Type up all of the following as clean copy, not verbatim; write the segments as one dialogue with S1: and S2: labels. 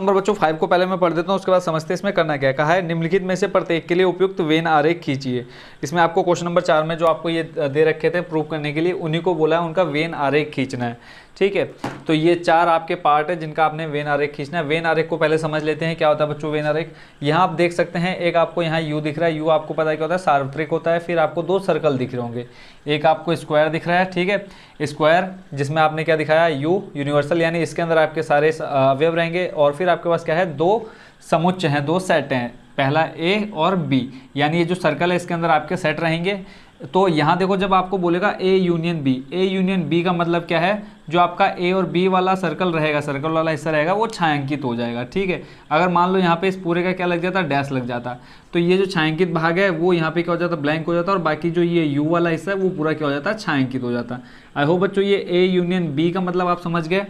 S1: Number बच्चों 5 को पहले मैं पढ़ देता हूँ, उसके बाद समझते हैं इसमें करना क्या है। कहा है निम्नलिखित में से प्रत्येक के लिए उपयुक्त वेन आरेख खींचिए। इसमें आपको क्वेश्चन नंबर 4 में जो आपको ये दे रखे थे प्रूव करने के लिए, उन्हीं को बोला है उनका वेन आरेख खींचना है। ठीक है, तो ये 4 आपके पार्ट है जिनका आपने वेन आरेख खींचना है। वेन आरेख को पहले समझ लेते हैं क्या होता है बच्चों वेन आरेख। यहाँ आप देख सकते हैं, एक आपको यहाँ यू दिख रहा है, यू आपको पता है क्या होता है, सार्वत्रिक होता है। फिर आपको 2 सर्कल दिख रहे होंगे, एक आपको स्क्वायर दिख रहा है। ठीक है, स्क्वायर जिसमें आपने क्या दिखाया, यू यूनिवर्सल, यानी इसके अंदर आपके सारे अवयव रहेंगे। और फिर आपके पास क्या है, 2 समुच्चय हैं, 2 सेट हैं, पहला ए और बी, यानी ये जो सर्कल है इसके अंदर आपके सेट रहेंगे। तो यहाँ देखो जब आपको बोलेगा A union B, A union B का मतलब क्या है, जो आपका ए और बी वाला सर्कल रहेगा, सर्कल वाला हिस्सा रहेगा, वो छायांकित हो जाएगा। ठीक है, अगर मान लो यहाँ पे इस पूरे का क्या लग जाता, डैश लग जाता, तो ये जो छायांकित भाग है वो यहाँ पे क्या हो जाता, ब्लैंक हो जाता, और बाकी जो ये यू वाला हिस्सा है वो पूरा क्या हो जाता है, छायांकित हो जाता। आई होप बच्चों ये ए यूनियन बी का मतलब आप समझ गए।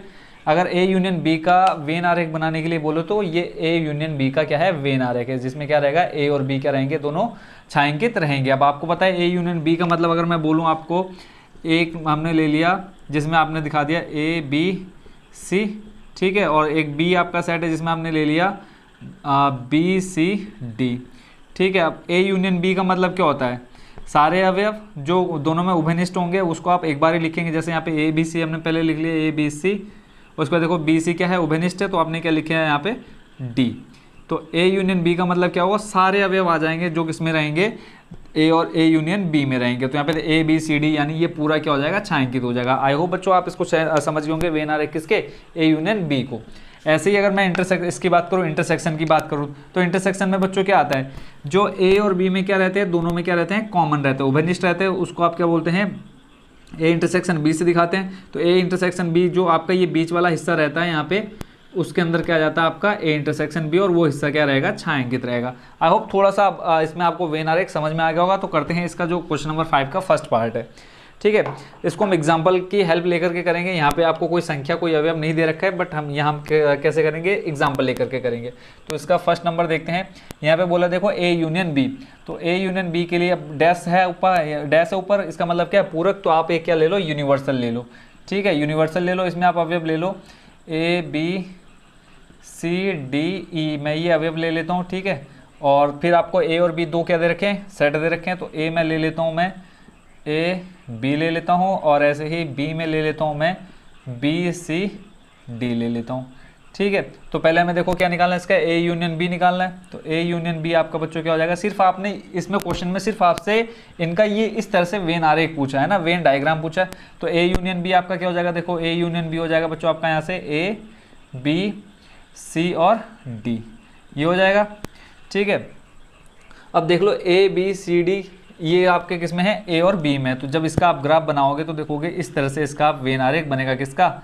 S1: अगर ए यूनियन बी का वेन आरेख बनाने के लिए बोलो तो ये ए यूनियन बी का क्या है, वेन आरेख है, जिसमें क्या रहेगा, ए और बी क्या रहेंगे, दोनों छायांकित रहेंगे। अब आपको पता है ए यूनियन बी का मतलब, अगर मैं बोलूँ आपको, एक हमने ले लिया जिसमें आपने दिखा दिया ए बी सी, ठीक है, और एक बी आपका सेट है जिसमें आपने ले लिया बी सी डी। ठीक है, अब ए यूनियन बी का मतलब क्या होता है, सारे अवयव जो दोनों में उभयनिष्ठ होंगे उसको आप एक बार ही लिखेंगे। जैसे यहाँ पे ए बी सी हमने पहले लिख लिया, ए बी सी, उसके बाद देखो बी सी क्या है, उभयनिष्ठ है, तो आपने क्या लिखे है यहाँ पे, डी। तो ए यूनियन बी का मतलब क्या होगा, सारे अवयव आ जाएंगे जो किसमें रहेंगे, ए और ए यूनियन बी में रहेंगे। तो यहाँ पे ए बी सी डी, यानी ये पूरा क्या हो जाएगा, छायांकित हो जाएगा। आई होप बच्चों आप इसको समझ गए होंगे, वेन आरेख किसके, ए यूनियन बी को। ऐसे ही अगर मैं इसकी बात करूँ, इंटरसेक्शन की बात करूँ, तो इंटरसेक्शन में बच्चों क्या आता है, जो ए और बी में क्या रहते हैं, दोनों में क्या रहते हैं, कॉमन रहते हैं, उभयनिष्ठ रहते हैं, उसको आप क्या बोलते हैं, ए इंटरसेक्शन बी से दिखाते हैं। तो ए इंटरसेक्शन बी जो आपका ये बीच वाला हिस्सा रहता है यहाँ पे, उसके अंदर क्या जाता है आपका ए इंटरसेक्शन बी, और वो हिस्सा क्या रहेगा, छायांकित रहेगा। आई होप थोड़ा सा इसमें आपको वेन आरेख समझ में आ गया होगा। तो करते हैं इसका जो क्वेश्चन नंबर 5 का फर्स्ट पार्ट है। ठीक है, इसको हम एग्जाम्पल की हेल्प लेकर के करेंगे। यहाँ पे आपको कोई संख्या, कोई अवयव नहीं दे रखा है, बट हम यहाँ कैसे करेंगे, एग्जाम्पल लेकर के करेंगे। तो इसका फर्स्ट नंबर देखते हैं। यहाँ पे बोला देखो ए यूनियन बी, तो ए यूनियन बी के लिए अब डैश है ऊपर, डैश है ऊपर, इसका मतलब क्या है, पूरक। तो आप एक क्या ले लो, यूनिवर्सल ले लो। ठीक है, यूनिवर्सल ले लो, इसमें आप अवयव ले लो ए बी सी डी ई, मैं ये अवयव ले लेता हूँ। ठीक है, और फिर आपको ए और बी 2 क्या दे रखे हैं, सेट दे रखे हैं। तो ए में ले लेता हूँ मैं, ए बी ले लेता हूँ, और ऐसे ही बी में ले लेता हूँ मैं बी सी डी ले लेता हूँ। ठीक है, तो पहले हमें देखो क्या निकालना है, इसका ए यूनियन बी निकालना है। तो ए यूनियन बी आपका बच्चों क्या हो जाएगा, सिर्फ आपने इसमें क्वेश्चन में सिर्फ आपसे इनका ये इस तरह से वेन आरेख पूछा है ना, वेन डायग्राम पूछा है। तो ए यूनियन बी आपका क्या हो जाएगा, देखो ए यूनियन बी हो जाएगा बच्चों आपका यहाँ से ए बी सी और डी, ये हो जाएगा। ठीक है, अब देख लो ए बी सी डी ये आपके किस में है, ए और बी में। तो जब इसका आप ग्राफ बनाओगे तो देखोगे इस तरह से इसका वेन आरेख बनेगा, किसका,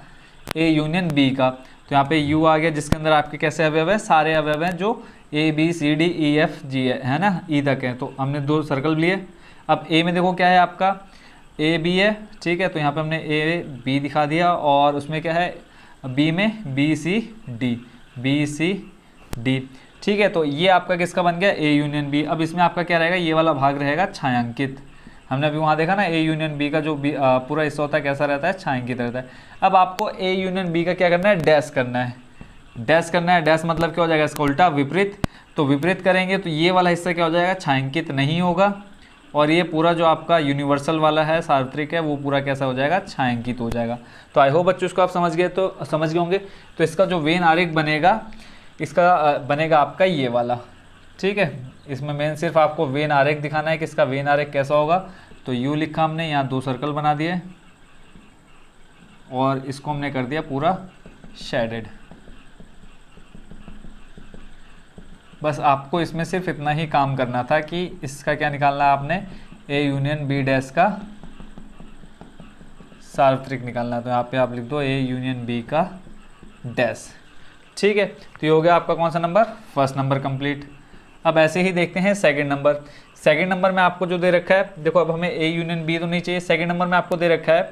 S1: ए यूनियन बी का। तो यहाँ पे यू आ गया जिसके अंदर आपके कैसे अवयव है, सारे अवयव हैं जो A B C D E F G है ना, ई तक है। तो हमने 2 सर्कल लिए। अब ए में देखो क्या है आपका, ए बी है। ठीक है, तो यहाँ पे हमने ए बी दिखा दिया, और उसमें क्या है, बी में B C D, B C D. ठीक है, तो ये आपका किसका बन गया, ए यूनियन बी। अब इसमें आपका क्या रहेगा, ये वाला भाग रहेगा छायांकित। हमने अभी वहाँ देखा ना, ए यूनियन बी का जो पूरा हिस्सा होता है कैसा रहता है, छायांकित रहता है। अब आपको ए यूनियन बी का क्या करना है, डैश करना है। डैश करना है, डैश मतलब क्या हो जाएगा, इसका उल्टा, विपरीत। तो विपरीत करेंगे तो ये वाला हिस्सा क्या हो जाएगा, छायांकित नहीं होगा, और ये पूरा जो आपका यूनिवर्सल वाला है, सार्वत्रिक है, वो पूरा कैसा हो जाएगा, छायांकित हो जाएगा। तो आई होप बच्चों इसको आप समझ गए, तो समझ गए होंगे। तो इसका जो वेन आरेख बनेगा, इसका बनेगा आपका ये वाला। ठीक है, इसमें मेन सिर्फ आपको वेन आरेख दिखाना है कि इसका वेन आरेख कैसा होगा। तो यू लिखा हमने, यहाँ 2 सर्कल बना दिए, और इसको हमने कर दिया पूरा शेडेड। बस आपको इसमें सिर्फ इतना ही काम करना था कि इसका क्या निकालना है आपने, ए यूनियन बी डैश का सार्वत्रिक निकालना है। तो यहाँ पे आप लिख दो ए यूनियन बी का डैश। ठीक है, तो ये हो गया आपका कौन सा नंबर, फर्स्ट नंबर कंप्लीट। अब ऐसे ही देखते हैं सेकंड नंबर। सेकंड नंबर में आपको जो दे रखा है, देखो अब हमें ए यूनियन बी तो नहीं चाहिए, सेकंड नंबर में आपको दे रखा है,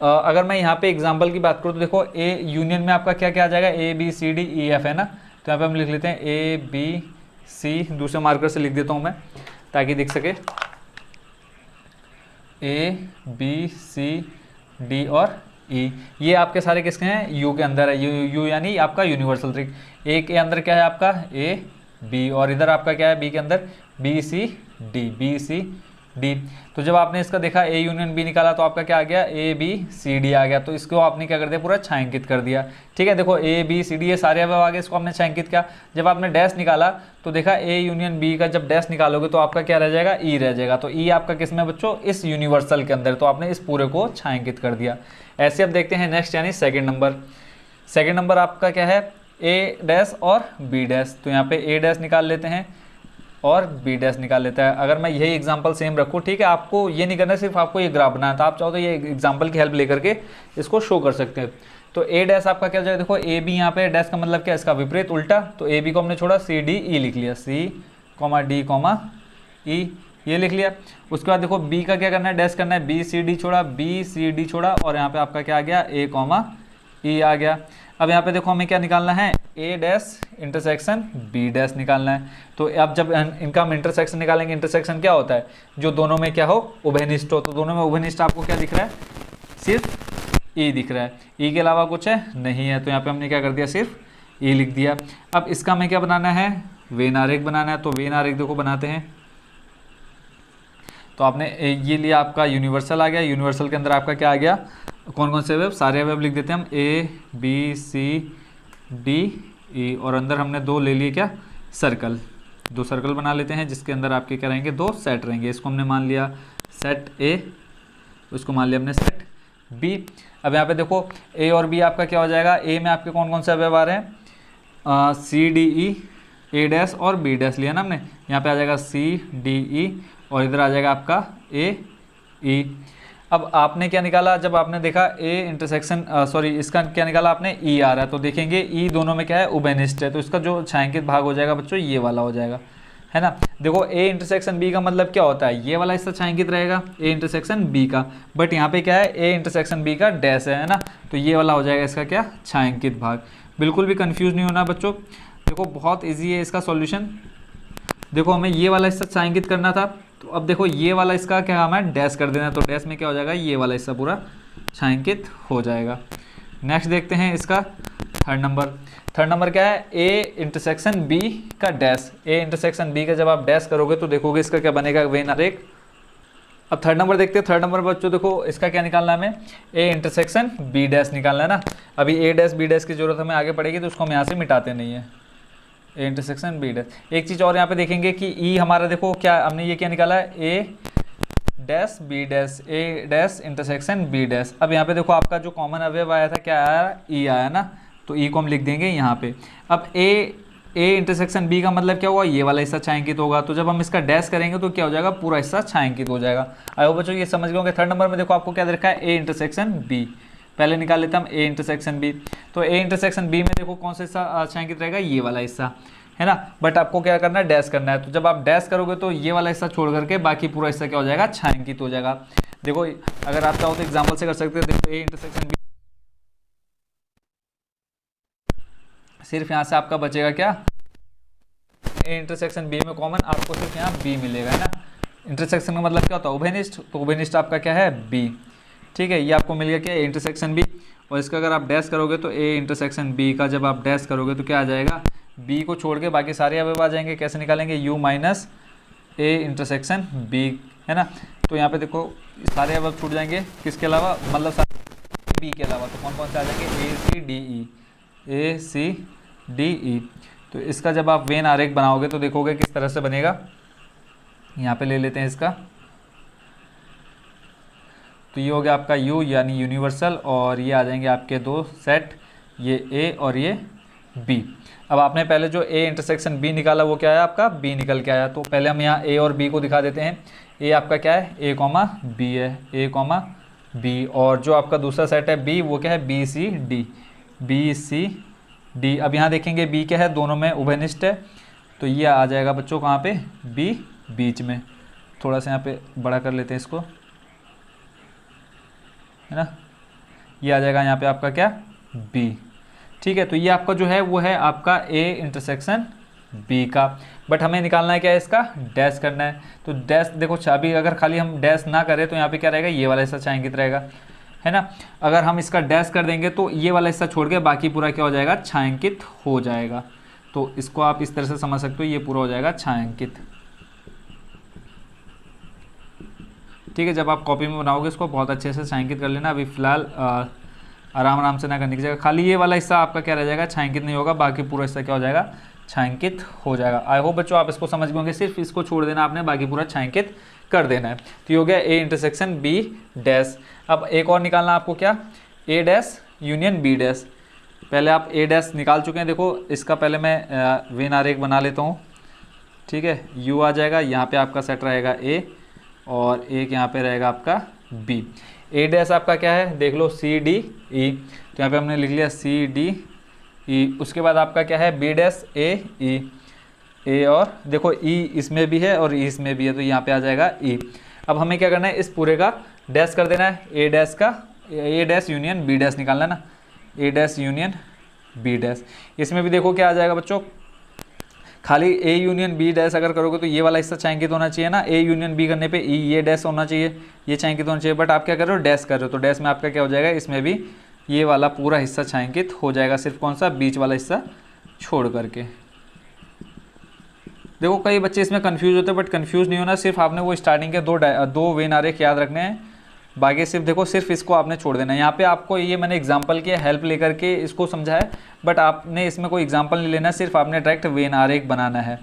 S1: अगर मैं यहाँ पे एग्जांपल की बात करूँ तो देखो ए यूनियन में आपका क्या क्या आ जाएगा, A B C D E F है ना। तो यहाँ पे हम लिख लेते हैं ए बी सी, दूसरे मार्कर से लिख देता हूँ मैं ताकि दिख सके, ए बी सी डी और ई। ये आपके सारे किसके हैं, यू के अंदर है, यू यानी आपका यूनिवर्सल ट्रिक। ए के अंदर क्या है आपका ए बी, और इधर आपका क्या है बी के अंदर B C D, B C D. तो जब आपने इसका देखा ए यूनियन बी निकाला तो आपका क्या आ गया ए बी सी डी आ गया। तो इसको आपने क्या कर दिया, पूरा छायांकित कर दिया। ठीक है, देखो ए बी सी डी ये सारे अवयव आ गए, इसको आपने छायांकित किया। जब आपने डैश निकाला तो देखा ए यूनियन बी का जब डैश निकालोगे तो आपका क्या रह जाएगा, ई रह जाएगा। तो ई आपका किस में बच्चों, इस यूनिवर्सल के अंदर, तो आपने इस पूरे को छायांकित कर दिया। ऐसे अब देखते हैं नेक्स्ट यानी सेकेंड नंबर। सेकेंड नंबर आपका क्या है, ए डैश और बी डैश। तो यहाँ पे ए डैश निकाल लेते हैं और बी डैश निकाल लेता है। अगर मैं यही एग्जांपल सेम रखूँ, ठीक है, आपको ये नहीं करना, सिर्फ आपको ये ग्राफ बनाना था। आप चाहो तो ये एग्जांपल की हेल्प लेकर के इसको शो कर सकते हैं। तो ए डैश आपका क्या हो जाएगा, देखो ए बी, यहाँ पे डैश का मतलब क्या है, इसका विपरीत उल्टा। तो ए बी को हमने छोड़ा, सी डी ई लिख लिया, सी कॉमा डी कॉमा ई ये लिख लिया। उसके बाद देखो बी का क्या करना है, डैश करना है, बी सी डी छोड़ा, बी सी डी छोड़ा, और यहाँ पे आपका क्या आ गया ए कॉमा ई आ गया। अब यहाँ पे देखो हमें क्या निकालना है, ए डैश इंटरसेक्शन बी डैश निकालना है। तो अब जब इनका हम इंटरसेक्शन निकालेंगे, इंटरसेक्शन क्या होता है, जो दोनों में क्या हो, उभयनिष्ठ हो। तो दोनों में उभयनिष्ठ आपको क्या दिख रहा है, सिर्फ ई दिख रहा है, ई के अलावा कुछ है नहीं है। तो यहाँ पे हमने क्या कर दिया, सिर्फ ई लिख दिया। अब इसका हमें क्या बनाना है, वेन आरेख बनाना है। तो वेन आरेख देखो बनाते हैं। तो आपने ये लिया, आपका यूनिवर्सल आ गया। यूनिवर्सल के अंदर आपका क्या आ गया, कौन कौन से अवयव, सारे अवयव लिख देते हैं हम, ए बी सी डी ई, और अंदर हमने दो ले लिए क्या, सर्कल, दो सर्कल बना लेते हैं, जिसके अंदर आपके क्या रहेंगे, दो सेट रहेंगे। इसको हमने मान लिया सेट ए, उसको मान लिया हमने सेट बी। अब यहाँ पे देखो ए और बी आपका क्या हो जाएगा, ए में आपके कौन कौन से अवयव आ रहे हैं, सी डी ई, ए डैश और बी डैश लिया ना हमने। यहाँ पे आ जाएगा सी डी ई, और इधर आ जाएगा आपका ए ई। अब आपने क्या निकाला, जब आपने देखा ए इंटरसेक्शन सॉरी इसका क्या निकाला आपने, ई आ रहा है। तो देखेंगे ई दोनों में क्या है, उभयनिष्ठ है। तो इसका जो छायांकित भाग हो जाएगा बच्चों, ये वाला हो जाएगा, है ना। देखो ए इंटरसेक्शन बी का मतलब क्या होता है, ये वाला हिस्सा छायांकित रहेगा ए इंटरसेक्शन बी का। बट यहाँ पे क्या है, ए इंटरसेक्शन बी का डैश है ना। तो ये वाला हो जाएगा इसका क्या, छायांकित भाग। बिल्कुल भी कंफ्यूज नहीं होना बच्चों। देखो बहुत ईजी है इसका सॉल्यूशन। देखो हमें ये वाला हिस्सा छायांकित करना था, तो अब देखो ये वाला इसका क्या हमें डैश कर देना है। तो डैश में क्या हो जाएगा, ये वाला हिस्सा पूरा छायांकित हो जाएगा। नेक्स्ट देखते हैं इसका थर्ड नंबर। थर्ड नंबर क्या है, ए इंटरसेक्शन बी का डैश। ए इंटरसेक्शन बी का जब आप डैश करोगे तो देखोगे इसका क्या बनेगा, वेन आरेख। अब थर्ड नंबर देखते हैं। थर्ड नंबर बच्चों देखो इसका क्या निकालना है हमें, ए इंटरसेक्शन बी डैश निकालना है ना। अभी ए डैश बी डैश की जरूरत हमें आगे पड़ेगी, तो उसको हम यहाँ से मिटाते नहीं है, ए इंटरसेक्शन बी डैश। एक चीज़ और यहाँ पे देखेंगे कि ई हमारा देखो क्या हमने ये क्या निकाला है, ए डैश बी डैश, ए डैश इंटरसेक्शन बी डैश। अब यहाँ पे देखो आपका जो कॉमन अवयव आया था क्या आया, ई आया ना। तो ई को हम लिख देंगे यहाँ पे। अब ए इंटरसेक्शन बी का मतलब क्या हुआ, ये वाला हिस्सा छायांकित होगा। तो जब हम इसका डैश करेंगे तो क्या हो जाएगा, पूरा हिस्सा छायांकित हो जाएगा। आई होप बच्चों ये समझ गए होंगे। थर्ड नंबर में देखो आपको क्या दे रखा है, ए इंटरसेक्शन बी। पहले निकाल लेते हैं हम ए इंटरसेक्शन बी। तो ए इंटरसेक्शन बी में देखो कौन सा हिस्सा छायांकित रहेगा, ये वाला हिस्सा, है ना। बट आपको क्या करना है, डैश करना है। तो जब आप डैश करोगे तो ये वाला हिस्सा छोड़ करके बाकी पूरा हिस्सा क्या हो जाएगा, छायांकित हो जाएगा। देखो अगर आप चाहो तो एग्जाम्पल से कर सकते हो। देखो ए इंटरसेक्शन बी, सिर्फ यहाँ से आपका बचेगा क्या, ए इंटरसेक्शन बी में कॉमन आपको सिर्फ यहाँ बी मिलेगा, है ना। इंटरसेक्शन का मतलब क्या होता है, उभयनिष्ठ। तो उभयनिष्ठ आपका क्या है, बी। ठीक है, ये आपको मिल गया क्या, ए इंटरसेक्शन बी। और इसका अगर आप डैश करोगे तो ए इंटरसेक्शन बी का जब आप डैश करोगे तो क्या आ जाएगा, बी को छोड़ के बाकी सारे अवयव आ जाएंगे। कैसे निकालेंगे, U minus A intersection B, है ना। तो यहाँ पे देखो सारे अवयव छूट जाएंगे, किसके अलावा, मतलब सारे बी के अलावा। तो कौन कौन से आ जाएंगे, ए सी डी ई, ए सी डी ई। तो इसका जब आप वेन आरेख बनाओगे तो देखोगे किस तरह से बनेगा। यहाँ पे ले लेते हैं इसका। तो ये हो गया आपका U यानी यूनिवर्सल, और ये आ जाएंगे आपके दो सेट, ये A और ये B। अब आपने पहले जो A इंटरसेक्शन B निकाला वो क्या है आपका, B निकल के आया। तो पहले हम यहाँ A और B को दिखा देते हैं। A आपका क्या है, A कॉमा B है, A कॉमा B। और जो आपका दूसरा सेट है B वो क्या है, B C D, B C D। अब यहाँ देखेंगे B क्या है, दोनों में उभयनिष्ठ है। तो ये आ जाएगा बच्चों कहाँ पे, B बीच में। थोड़ा सा यहाँ पे बड़ा कर लेते हैं इसको, है ना। ये आ जाएगा यहाँ पे आपका क्या, B। ठीक है, तो ये आपका जो है वो है आपका A इंटरसेक्शन B का। बट हमें निकालना है क्या है, इसका डैश करना है। तो डैश देखो अभी अगर खाली हम डैश ना करें तो यहाँ पे क्या रहेगा, ये वाला हिस्सा छायांकित रहेगा। है ना। अगर हम इसका डैश कर देंगे तो ये वाला हिस्सा छोड़ के बाकी पूरा क्या हो जाएगा, छायांकित हो जाएगा। तो इसको आप इस तरह से समझ सकते हो, ये पूरा हो जाएगा छायांकित। ठीक है, जब आप कॉपी में बनाओगे इसको बहुत अच्छे से छायांकित कर लेना। अभी फिलहाल आराम आराम से ना करने की जगह खाली ये वाला हिस्सा आपका क्या रह जाएगा, छायांकित नहीं होगा, बाकी पूरा हिस्सा क्या हो जाएगा, छायांकित हो जाएगा। आई होप बच्चों आप इसको समझ गए होंगे, सिर्फ इसको छोड़ देना आपने, बाकी पूरा छायांकित कर देना है। तो ये हो गया ए इंटरसेक्शन बी डैश। अब एक और निकालना आपको, क्या, ए डैश यूनियन बी डैश। पहले आप ए डैश निकाल चुके हैं, देखो इसका पहले मैं वेन आरेख बना लेता हूँ। ठीक है, यू आ जाएगा, यहाँ पे आपका सेट रहेगा ए और एक यहाँ पे रहेगा आपका बी। ए डैश आपका क्या है, देख लो, सी डी ई, तो यहाँ पे हमने लिख लिया सी डी ई। उसके बाद आपका क्या है, बी डैश ए ई, ए और देखो ई इसमें भी है और ई इसमें भी है, तो यहाँ पे आ जाएगा ई। अब हमें क्या करना है, इस पूरे का डैश कर देना है, ए डैश का, ए डैश यूनियन बी डैश निकालना ना, ए डैश यूनियन बी डैश। इसमें भी देखो क्या आ जाएगा बच्चों, खाली ए यूनियन बी डैश अगर करोगे तो ये वाला हिस्सा छायांकित होना चाहिए ना, ए यूनियन बी करने पे ई ये डैश होना चाहिए, ये छायांकित होना चाहिए, बट आप क्या कर रहे हो, डैश कर रहे हो, तो डैश में आपका क्या हो जाएगा, इसमें भी ये वाला पूरा हिस्सा छायांकित हो जाएगा, सिर्फ कौन सा, बीच वाला हिस्सा छोड़ करके। देखो कई बच्चे इसमें कंफ्यूज होते हैं, बट कंफ्यूज नहीं होना, सिर्फ आपने वो स्टार्टिंग के दो वेन आरेख याद रखने हैं, बाकी सिर्फ देखो सिर्फ इसको आपने छोड़ देना है। यहाँ पे आपको ये मैंने एग्जांपल की हेल्प लेकर के इसको समझा है, बट आपने इसमें कोई एग्जांपल नहीं लेना, सिर्फ आपने डायरेक्ट वेन आरेख बनाना है।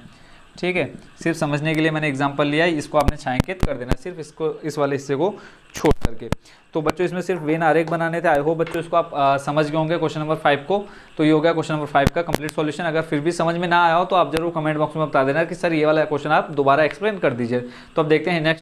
S1: ठीक है, सिर्फ समझने के लिए मैंने एग्जांपल लिया है, इसको आपने छायांकित कर देना, सिर्फ इसको, इस वाले हिस्से को छोड़ करके। तो बच्चों इसमें सिर्फ वेन आरेख बनाने थे। आई होप बच्चों इसको आप समझ गए होंगे क्वेश्चन नंबर 5 को। तो ये हो गया क्वेश्चन नंबर 5 का कंप्लीट सॉल्यूशन। अगर फिर भी समझ में ना आया हो तो आप जरूर कमेंट बॉक्स में बता देना कि सर ये वाला क्वेश्चन आप दोबारा एक्सप्लेन कर दीजिए। तो अब देखते हैं नेक्स्ट